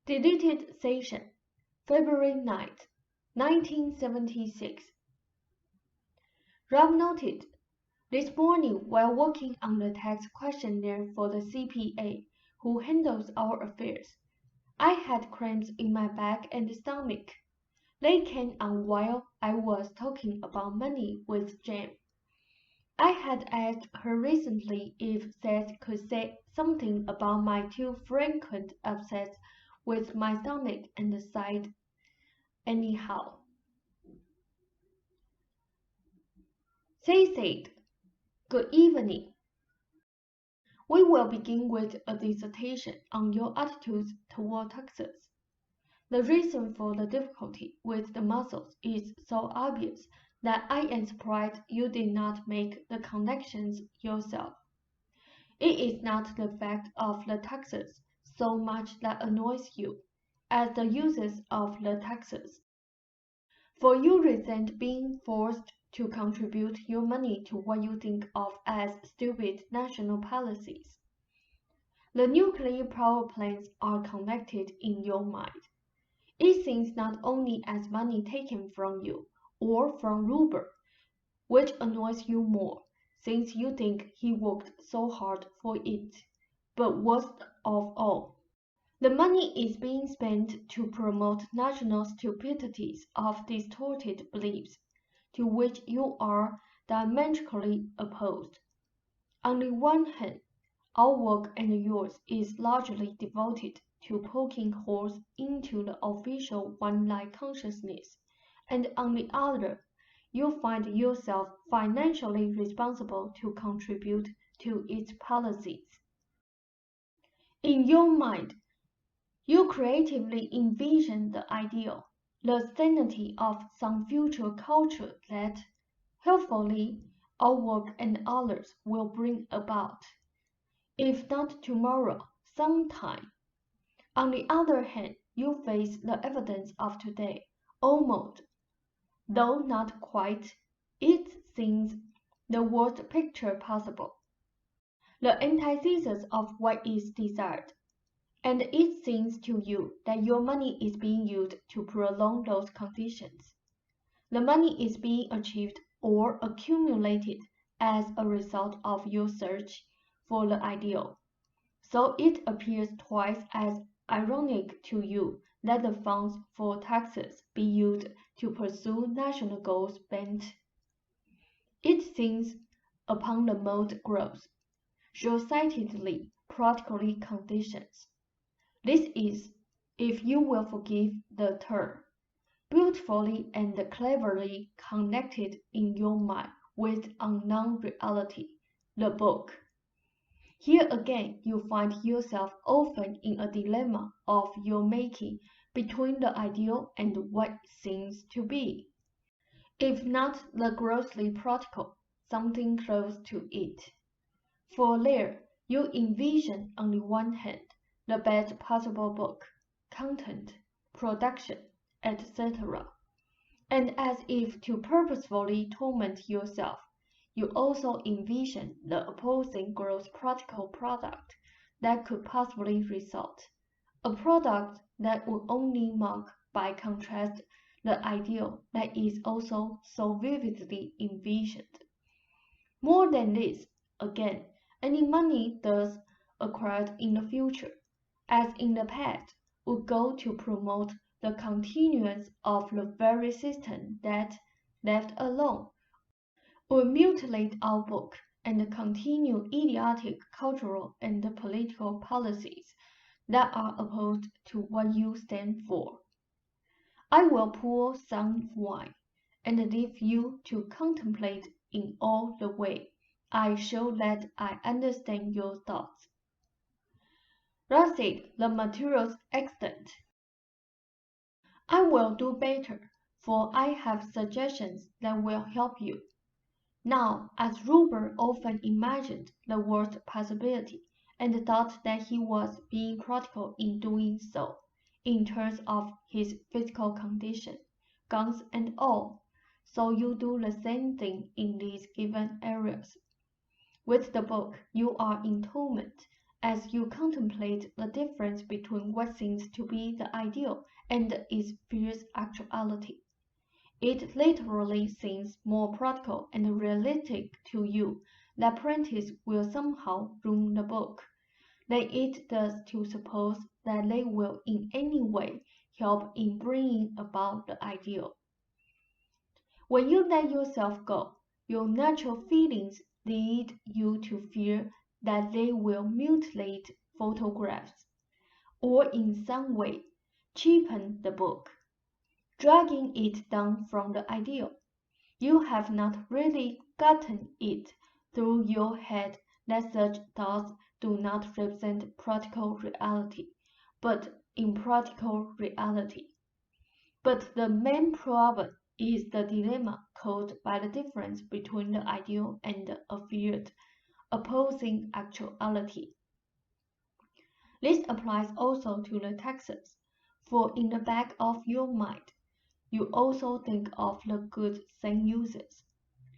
Deleted Session, February 9, 1976. Rob noted, this morning while working on the tax questionnaire for the CPA, who handles our affairs, I had cramps in my back and stomach. They came on while I was talking about money with Jen. I had asked her recently if Seth could say something about my too frequent upsets with my stomach and the side. Anyhow, they said, "Good evening. We will begin with a dissertation on your attitudes toward taxes. The reason for the difficulty with the muscles is so obvious that I am surprised you did not make the connections yourself. It is not the fact of the taxes so much that annoys you, as the uses of the taxes. For you resent being forced to contribute your money to what you think of as stupid national policies. The nuclear power plants are connected in your mind. It seems not only as money taken from you or from Ruber, which annoys you more, since you think he worked so hard for it, but worst of all, the money is being spent to promote national stupidities of distorted beliefs, to which you are diametrically opposed. On the one hand, our work and yours is largely devoted to poking holes into the official one-line consciousness, and on the other, you find yourself financially responsible to contribute to its policies. In your mind, you creatively envision the ideal, the sanity of some future culture that, helpfully, our work and others will bring about. If not tomorrow, sometime. On the other hand, you face the evidence of today, almost, though not quite. It seems the worst picture possible, the antithesis of what is desired. And it seems to you that your money is being used to prolong those conditions. The money is being achieved or accumulated as a result of your search for the ideal. So it appears twice as ironic to you that the funds for taxes be used to pursue national goals bent. It seems, upon the most gross, short-sightedly practically conditions. This is, if you will forgive the term, beautifully and cleverly connected in your mind with unknown reality, the book. Here again you find yourself often in a dilemma of your making between the ideal and what seems to be, if not the grossly practical, something close to it. For there you envision on the one hand the best possible book, content, production, etc. And as if to purposefully torment yourself, you also envision the opposing gross practical product that could possibly result, a product that would only mark by contrast the ideal that is also so vividly envisioned. More than this, again, any money thus acquired in the future, as in the past, would go to promote the continuance of the very system that, left alone, would mutilate our book and continue idiotic cultural and political policies that are opposed to what you stand for. I will pour some wine and leave you to contemplate in all the way I show that I understand your thoughts. That's it, the material's extent. I will do better, for I have suggestions that will help you. Now, as Ruber often imagined the worst possibility, and thought that he was being practical in doing so, in terms of his physical condition, guns and all, so you do the same thing in these given areas. With the book, you are in torment, as you contemplate the difference between what seems to be the ideal and its fierce actuality. It literally seems more practical and realistic to you that practice will somehow ruin the book than it does to suppose that they will in any way help in bringing about the ideal. When you let yourself go, your natural feelings lead you to fear that they will mutilate photographs, or in some way cheapen the book, dragging it down from the ideal. You have not really gotten it through your head that such thoughts do not represent practical reality, but impractical reality. But the main problem is the dilemma caused by the difference between the ideal and a feared, opposing actuality. This applies also to the texts, for in the back of your mind, you also think of the good same uses,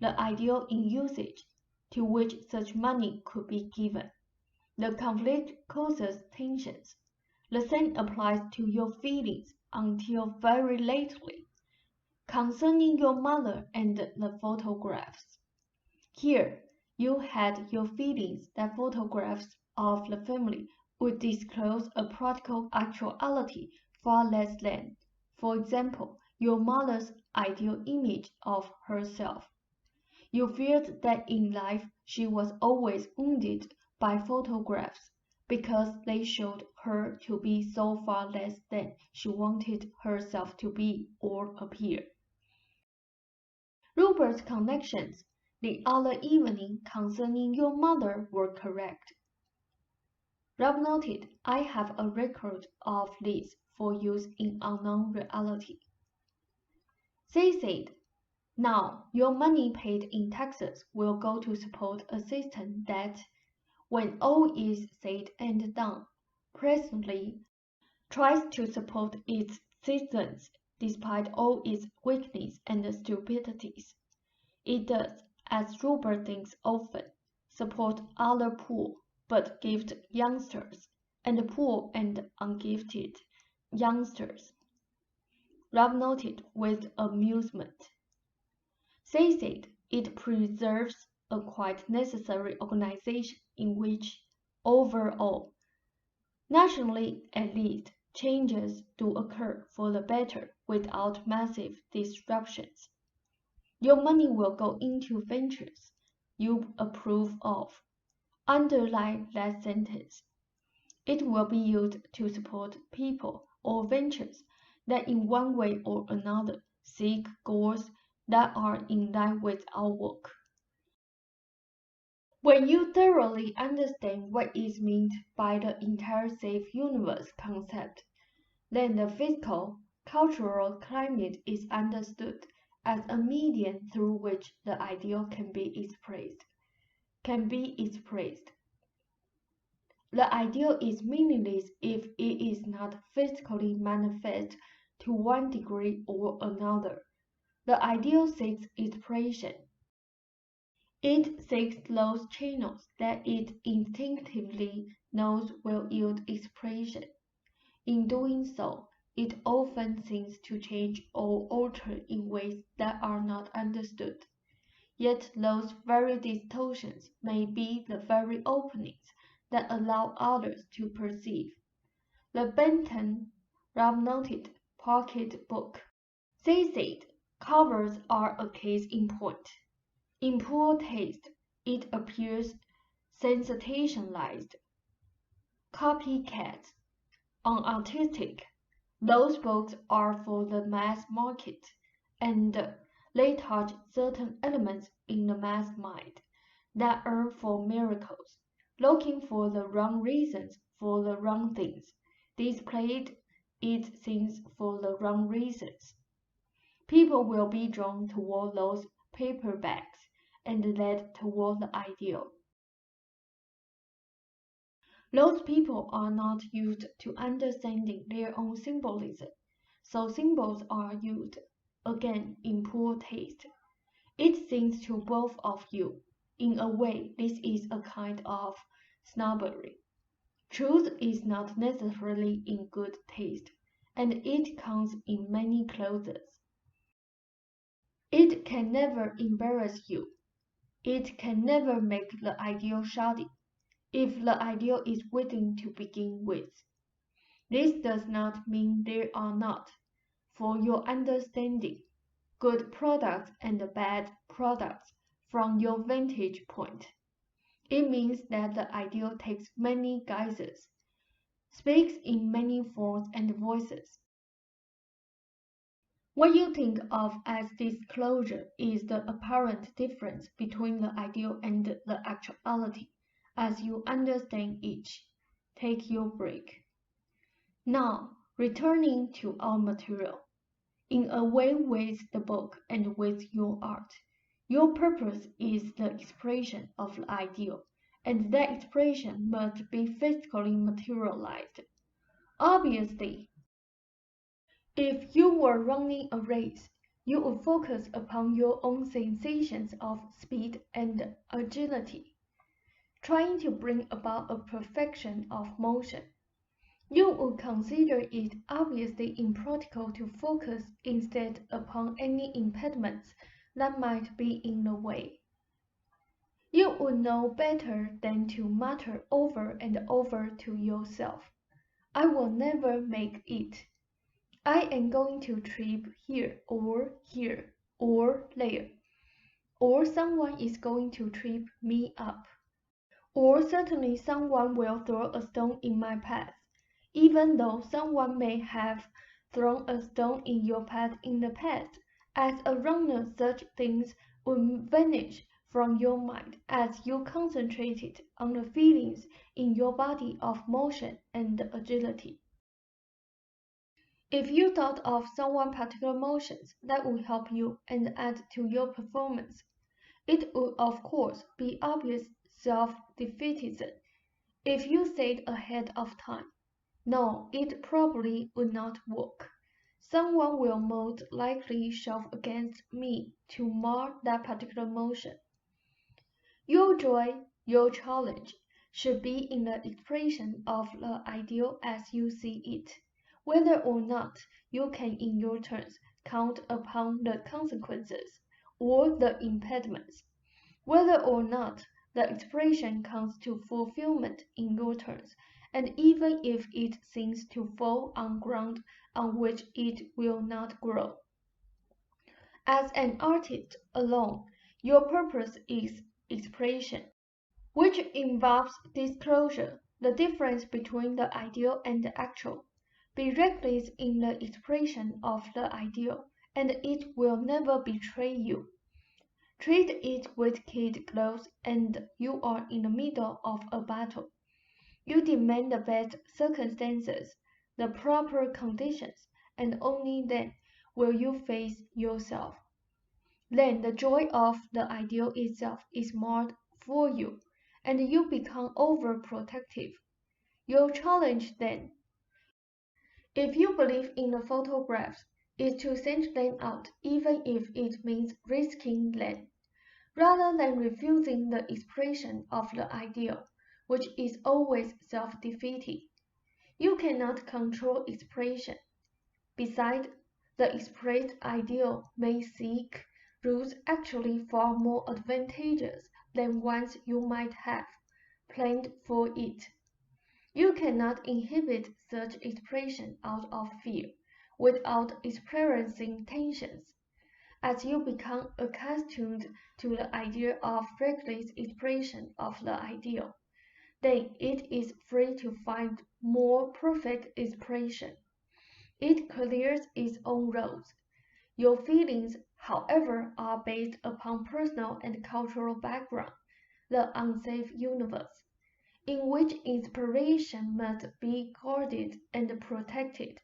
the ideal in usage, to which such money could be given. The conflict causes tensions. The same applies to your feelings until very lately, concerning your mother and the photographs. Here, you had your feelings that photographs of the family would disclose a practical actuality far less than, for example, your mother's ideal image of herself. You feared that in life she was always wounded by photographs because they showed her to be so far less than she wanted herself to be or appear. Robert's connections the other evening concerning your mother were correct. Rob noted, I have a record of this for use in unknown reality. They said, now your money paid in taxes will go to support a system that, when all is said and done, presently tries to support its citizens despite all its weakness and stupidities. It does, as Robert thinks often, support other poor but gifted youngsters, and poor and ungifted youngsters. Rob noted with amusement. They said it preserves a quite necessary organization in which, overall, nationally at least, changes do occur for the better without massive disruptions. Your money will go into ventures you approve of. Underline that sentence. It will be used to support people or ventures that in one way or another seek goals that are in line with our work. When you thoroughly understand what is meant by the entire safe universe concept, then the physical, cultural climate is understood as a medium through which the ideal can be expressed. The ideal is meaningless if it is not physically manifest to one degree or another. The ideal seeks expression. It seeks those channels that it instinctively knows will yield expression. In doing so, it often seems to change or alter in ways that are not understood. Yet those very distortions may be the very openings that allow others to perceive. The Benton, Rob noted, pocket book. They said covers are a case in point. In poor taste, it appears sensationalized. Copycats, unartistic. Those books are for the mass market, and they touch certain elements in the mass mind that are for miracles, looking for the wrong reasons for the wrong things, displayed its things for the wrong reasons. People will be drawn toward those paperbacks and led toward the ideal. Those people are not used to understanding their own symbolism, so symbols are used, again in poor taste. It seems to both of you, in a way this is a kind of snobbery. Truth is not necessarily in good taste, and it comes in many clothes. It can never embarrass you. It can never make the ideal shoddy, if the ideal is within to begin with. This does not mean there are not, for your understanding, good products and bad products from your vantage point. It means that the ideal takes many guises, speaks in many forms and voices. What you think of as disclosure is the apparent difference between the ideal and the actuality as you understand each. Take your break. Now, returning to our material. In a way with the book and with your art, your purpose is the expression of the ideal, and that expression must be physically materialized. Obviously, if you were running a race, you would focus upon your own sensations of speed and agility, trying to bring about a perfection of motion. You would consider it obviously impractical to focus instead upon any impediments that might be in the way. You would know better than to mutter over and over to yourself, I will never make it. I am going to trip here, or there. Or someone is going to trip me up. Or certainly someone will throw a stone in my path, even though someone may have thrown a stone in your path in the past. As a runner, such things would vanish from your mind as you concentrated on the feelings in your body of motion and agility. If you thought of some particular motions that would help you and add to your performance, it would of course be obvious self-defeatism if you said ahead of time, no, it probably would not work. Someone will most likely shove against me to mar that particular motion. Your joy, your challenge, should be in the expression of the ideal as you see it, whether or not you can in your turns count upon the consequences or the impediments, whether or not the expression comes to fulfillment in your turns, and even if it seems to fall on ground on which it will not grow. As an artist alone, your purpose is expression, which involves disclosure, the difference between the ideal and the actual. Be reckless in the expression of the ideal, and it will never betray you. Treat it with kid gloves and you are in the middle of a battle. You demand the best circumstances, the proper conditions, and only then will you face yourself. Then the joy of the ideal itself is marred for you, and you become overprotective. Your challenge then, if you believe in the photographs, is to send them out even if it means risking them, rather than refusing the expression of the ideal, which is always self-defeating. You cannot control expression. Besides, the expressed ideal may seek routes actually far more advantageous than ones you might have planned for it. You cannot inhibit such expression out of fear, without experiencing tensions. As you become accustomed to the idea of reckless expression of the ideal, then it is free to find more perfect expression. It clears its own roads. Your feelings, however, are based upon personal and cultural background, the unsafe universe, in which inspiration must be guarded and protected.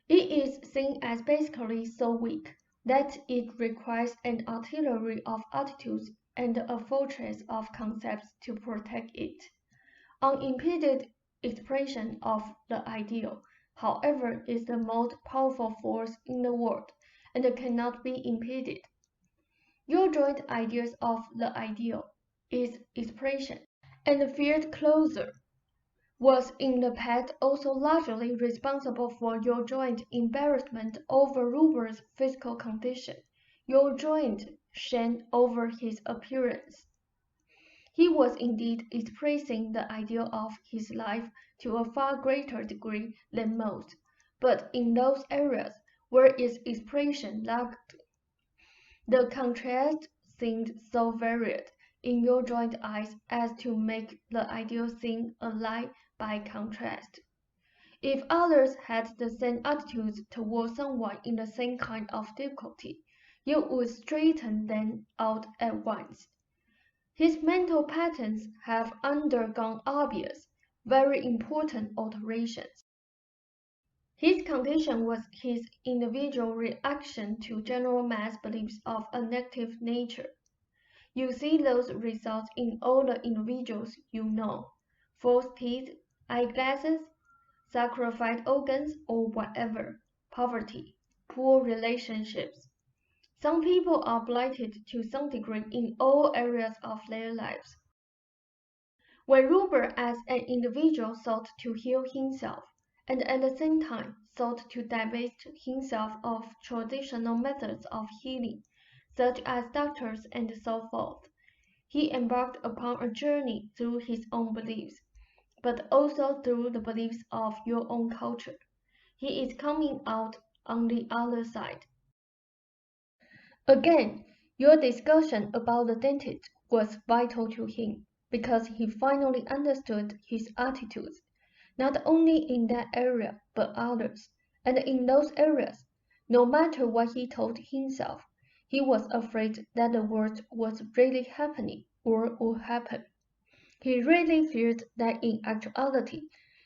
It is seen as basically so weak that it requires an artillery of attitudes and a fortress of concepts to protect it. Unimpeded expression of the ideal, however, is the most powerful force in the world and cannot be impeded. Your joint ideas of the ideal is expression, and feared closer Was in the past also largely responsible for your joint embarrassment over Rupert's physical condition, your joint shame over his appearance. He was indeed expressing the ideal of his life to a far greater degree than most, but in those areas where its expression lacked, the contrast seemed so varied in your joint eyes as to make the ideal seem a lie by contrast. If others had the same attitudes toward someone in the same kind of difficulty, you would straighten them out at once. His mental patterns have undergone obvious, very important alterations. His condition was his individual reaction to general mass beliefs of a negative nature. You see those results in all the individuals you know: false teeth, eyeglasses, sacrificed organs, or whatever, poverty, poor relationships. Some people are blighted to some degree in all areas of their lives. When Rupert as an individual sought to heal himself, and at the same time sought to divest himself of traditional methods of healing, such as doctors and so forth, he embarked upon a journey through his own beliefs, but also through the beliefs of your own culture. He is coming out on the other side. Again, your discussion about the dentist was vital to him, because he finally understood his attitudes, not only in that area but others, and in those areas, no matter what he told himself, he was afraid that the worst was really happening or would happen. He really feared that in actuality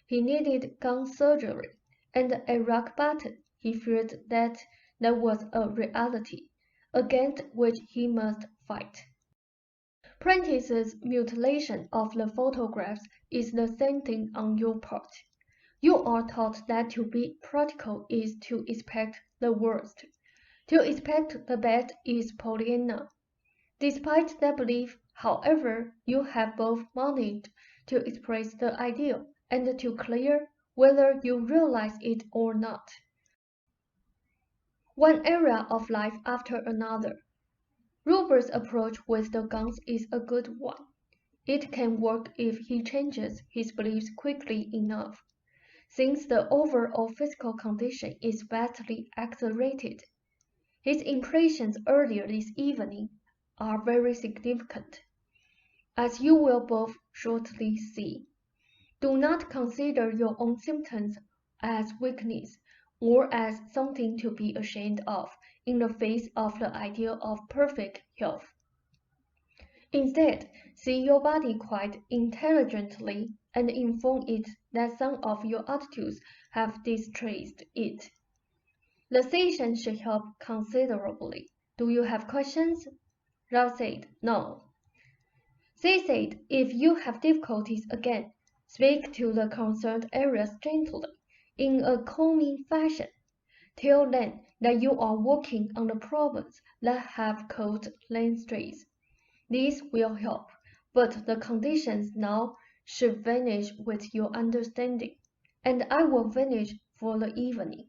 he needed gun surgery, and at rock bottom he feared that that was a reality against which he must fight. Prentice's mutilation of the photographs is the same thing on your part. You are taught that to be practical is to expect the worst. To expect the best is Pollyanna. Despite that belief, however, you have both managed to express the ideal and to clear, whether you realize it or not, one area of life after another. Rupert's approach with the guns is a good one. It can work if he changes his beliefs quickly enough, since the overall physical condition is vastly accelerated. His impressions earlier this evening are very significant, as you will both shortly see. Do not consider your own symptoms as weakness or as something to be ashamed of in the face of the ideal of perfect health. Instead, see your body quite intelligently and inform it that some of your attitudes have distressed it. The session should help considerably. Do you have questions? Ralph said, no. They said, if you have difficulties again, speak to the concerned areas gently, in a calming fashion. Tell them that you are working on the problems that have caused them stress. This will help, but the conditions now should vanish with your understanding, and I will vanish for the evening.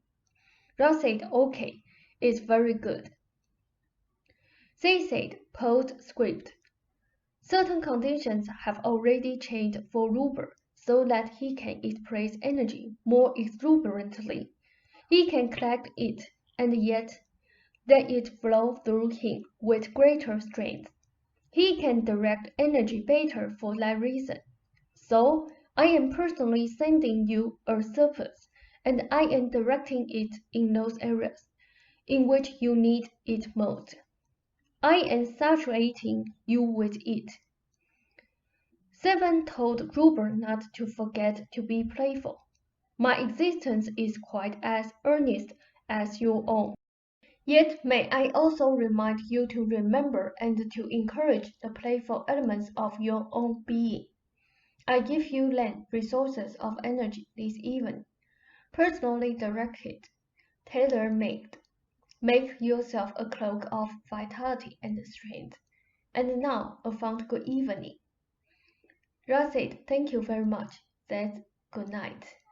Ralph said, okay, it's very good. They said, postscript. Certain conditions have already changed for Rupert so that he can express energy more exuberantly. He can collect it, and yet let it flow through him with greater strength. He can direct energy better for that reason. So, I am personally sending you a surplus, and I am directing it in those areas in which you need it most. I am saturating you with it. Seven told Rupert not to forget to be playful. My existence is quite as earnest as your own. Yet may I also remind you to remember and to encourage the playful elements of your own being. I give you then resources of energy this evening, personally directed, tailor-made. Make yourself a cloak of vitality and strength. And now a fond good evening. Ralph said, thank you very much. That's Good night.